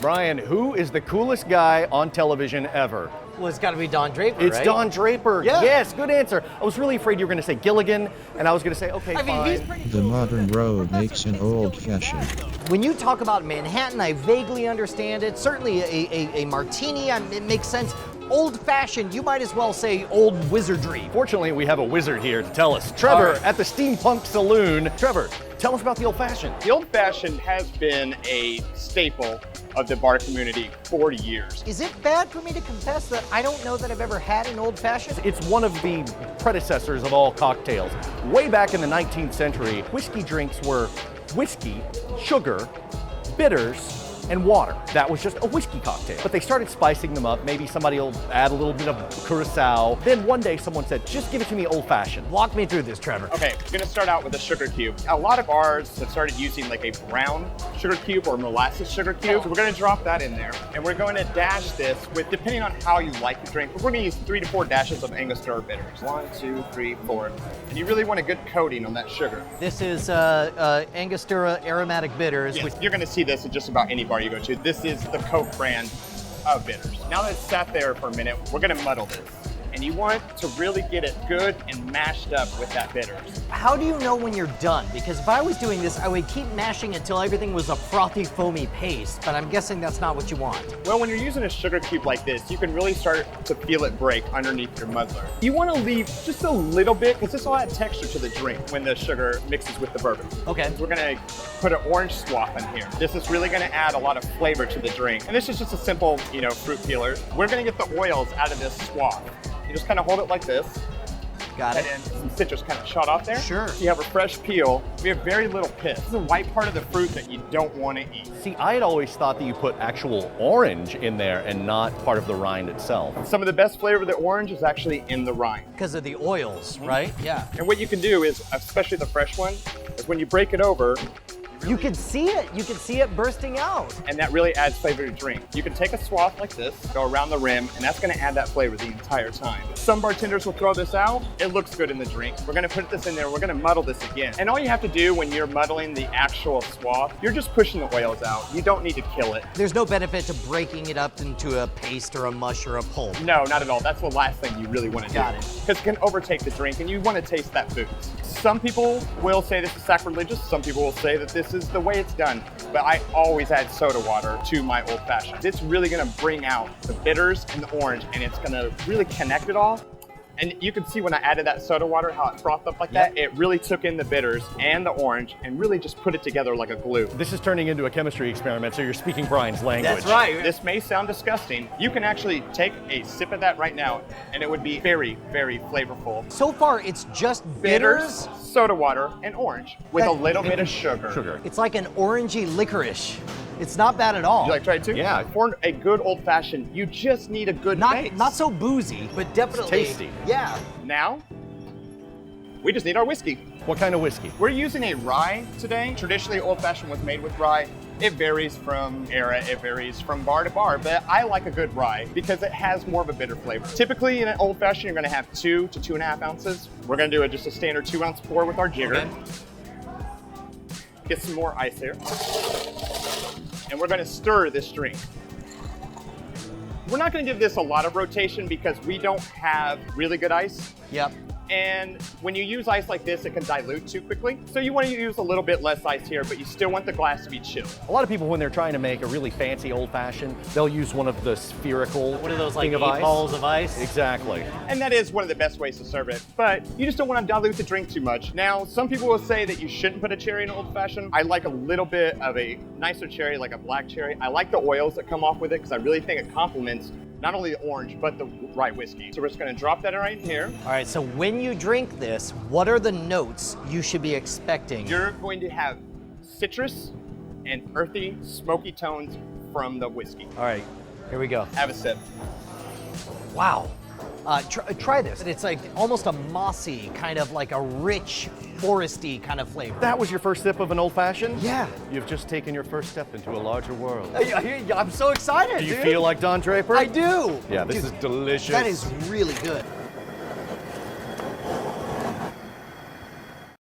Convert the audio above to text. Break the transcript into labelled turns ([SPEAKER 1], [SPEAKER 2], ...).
[SPEAKER 1] Brian, who is the coolest guy on television ever?
[SPEAKER 2] Well, it's got to be Don Draper,
[SPEAKER 1] It's
[SPEAKER 2] right?
[SPEAKER 1] Don Draper.
[SPEAKER 2] Yeah.
[SPEAKER 1] Yes, good answer. I was really afraid you were going to say Gilligan, and I was going to say, okay,
[SPEAKER 2] I mean,
[SPEAKER 1] fine.
[SPEAKER 2] he's pretty
[SPEAKER 3] The
[SPEAKER 2] cool.
[SPEAKER 3] modern road makes an old-fashioned.
[SPEAKER 2] When you talk about Manhattan, I vaguely understand it. Certainly a martini, it makes sense. Old-fashioned, you might as well say old wizardry.
[SPEAKER 1] Fortunately, we have a wizard here to tell us. Trevor,
[SPEAKER 2] right.
[SPEAKER 1] at the Steampunk Saloon. Trevor, tell us about the old-fashioned.
[SPEAKER 4] The Old Fashioned has been a staple of the bar community 40 years.
[SPEAKER 2] Is it bad for me to confess that I don't know that I've ever had an old-fashioned?
[SPEAKER 1] It's one of the predecessors of all cocktails. Way back in the 19th century, whiskey drinks were whiskey, sugar, bitters, and water. That was just a whiskey cocktail. But they started spicing them up. Maybe somebody will add a little bit of curacao. Then one day someone said, just give it to me old-fashioned.
[SPEAKER 2] Walk me through this, Trevor.
[SPEAKER 4] Okay, we're gonna start out with a sugar cube. A lot of bars have started using like a brown sugar cube or molasses sugar cube. So we're gonna drop that in there. And we're going to dash this with, depending on how you like to drink, we're gonna use 3 to 4 dashes of Angostura Bitters. 1, 2, 3, 4. And you really want a good coating on that sugar.
[SPEAKER 2] This is Angostura aromatic bitters.
[SPEAKER 4] Yes, you're gonna see this at just about any bar you go to. This is the Coke brand of bitters. Now that it's sat there for a minute, we're gonna muddle this. And you want to really get it good and mashed up with that bitters.
[SPEAKER 2] How do you know when you're done? Because if I was doing this, I would keep mashing until everything was a frothy, foamy paste, but I'm guessing that's not what you want.
[SPEAKER 4] Well, when you're using a sugar cube like this, you can really start to feel it break underneath your muddler. You want to leave just a little bit, because this will add texture to the drink when the sugar mixes with the bourbon.
[SPEAKER 2] Okay.
[SPEAKER 4] We're gonna put an orange swath in here. This is really gonna add a lot of flavor to the drink. And this is just a simple, fruit peeler. We're gonna get the oils out of this swath. You just kind of hold it like this.
[SPEAKER 2] Got it.
[SPEAKER 4] And then some citrus kind of shot off there.
[SPEAKER 2] Sure.
[SPEAKER 4] So you have a fresh peel. We have very little pith. This is the white part of the fruit that you don't want to eat.
[SPEAKER 1] See, I had always thought that you put actual orange in there and not part of the rind itself.
[SPEAKER 4] Some of the best flavor of the orange is actually in the rind.
[SPEAKER 2] Because of the oils, right? Yeah.
[SPEAKER 4] And what you can do is, especially the fresh one, is when you break it over,
[SPEAKER 2] You can see it. You can see it bursting out.
[SPEAKER 4] and that really adds flavor to drink. You can take a swath like this, go around the rim, and that's gonna add that flavor the entire time. Some bartenders will throw this out. It looks good in the drink. We're gonna put this in there. We're gonna muddle this again. And all you have to do when you're muddling the actual swath, you're just pushing the oils out. You don't need to kill it.
[SPEAKER 2] There's no benefit to breaking it up into a paste or a mush or a pulp.
[SPEAKER 4] No, not at all. That's the last thing you really want to do.
[SPEAKER 2] Got it.
[SPEAKER 4] Because it can overtake the drink and you want to taste that food. Some people will say this is sacrilegious. Some people will say that this is the way it's done. But I always add soda water to my old fashioned. It's really going to bring out the bitters and the orange, and it's going to really connect it all. And you can see when I added that soda water, how it frothed up like that. It really took in the bitters and the orange and really just put it together like a glue.
[SPEAKER 1] This is turning into a chemistry experiment, so you're speaking Brian's language.
[SPEAKER 2] That's right.
[SPEAKER 4] This may sound disgusting. You can actually take a sip of that right now, and it would be very, very flavorful.
[SPEAKER 2] So far, it's just
[SPEAKER 4] Bitters, soda water, and orange with a
[SPEAKER 2] That-
[SPEAKER 4] little bit of sugar.
[SPEAKER 1] Sugar.
[SPEAKER 2] It's like an orangey licorice. It's not bad at all.
[SPEAKER 4] You like to try it too?
[SPEAKER 1] Yeah.
[SPEAKER 4] For a good old fashioned, you just need a good base.
[SPEAKER 2] Not so boozy, but definitely
[SPEAKER 1] tasty.
[SPEAKER 2] Yeah.
[SPEAKER 4] Now, we just need our whiskey.
[SPEAKER 1] What kind of whiskey?
[SPEAKER 4] We're using a rye today. Traditionally, old fashioned was made with rye. It varies from era, it varies from bar to bar, but I like a good rye because it has more of a bitter flavor. Typically in an old fashioned, you're gonna have 2 to 2.5 ounces. We're gonna do just a standard 2-ounce pour with our jigger.
[SPEAKER 2] Okay.
[SPEAKER 4] Get some more ice here. And we're gonna stir this drink. We're not gonna give this a lot of rotation because we don't have really good ice.
[SPEAKER 2] Yep.
[SPEAKER 4] And when you use ice like this, it can dilute too quickly. So you want to use a little bit less ice here, but you still want the glass to be chilled.
[SPEAKER 1] A lot of people, when they're trying to make a really fancy old-fashioned, they'll use one of the spherical
[SPEAKER 2] What are those, like
[SPEAKER 1] thing of
[SPEAKER 2] 8
[SPEAKER 1] ice.
[SPEAKER 2] balls of ice?
[SPEAKER 1] Exactly.
[SPEAKER 4] And that is one of the best ways to serve it, but you just don't want to dilute the drink too much. Now, some people will say that you shouldn't put a cherry in old fashioned. I like a little bit of a nicer cherry, like a black cherry. I like the oils that come off with it because I really think it complements not only the orange, but the rye whiskey. So we're just gonna drop that right in here.
[SPEAKER 2] All right, so when you drink this, what are the notes you should be expecting?
[SPEAKER 4] You're going to have citrus and earthy, smoky tones from the whiskey.
[SPEAKER 2] All right, here we go.
[SPEAKER 4] Have a sip.
[SPEAKER 2] Wow. Try this. It's like almost a mossy, kind of like a rich, foresty kind of flavor.
[SPEAKER 1] That was your first sip of an old-fashioned?
[SPEAKER 2] Yeah.
[SPEAKER 1] You've just taken your first step into a larger world.
[SPEAKER 2] I'm so excited,
[SPEAKER 1] Do you
[SPEAKER 2] dude.
[SPEAKER 1] feel like Don Draper?
[SPEAKER 2] I do.
[SPEAKER 1] Yeah, this
[SPEAKER 2] Dude,
[SPEAKER 1] is delicious.
[SPEAKER 2] That is really good.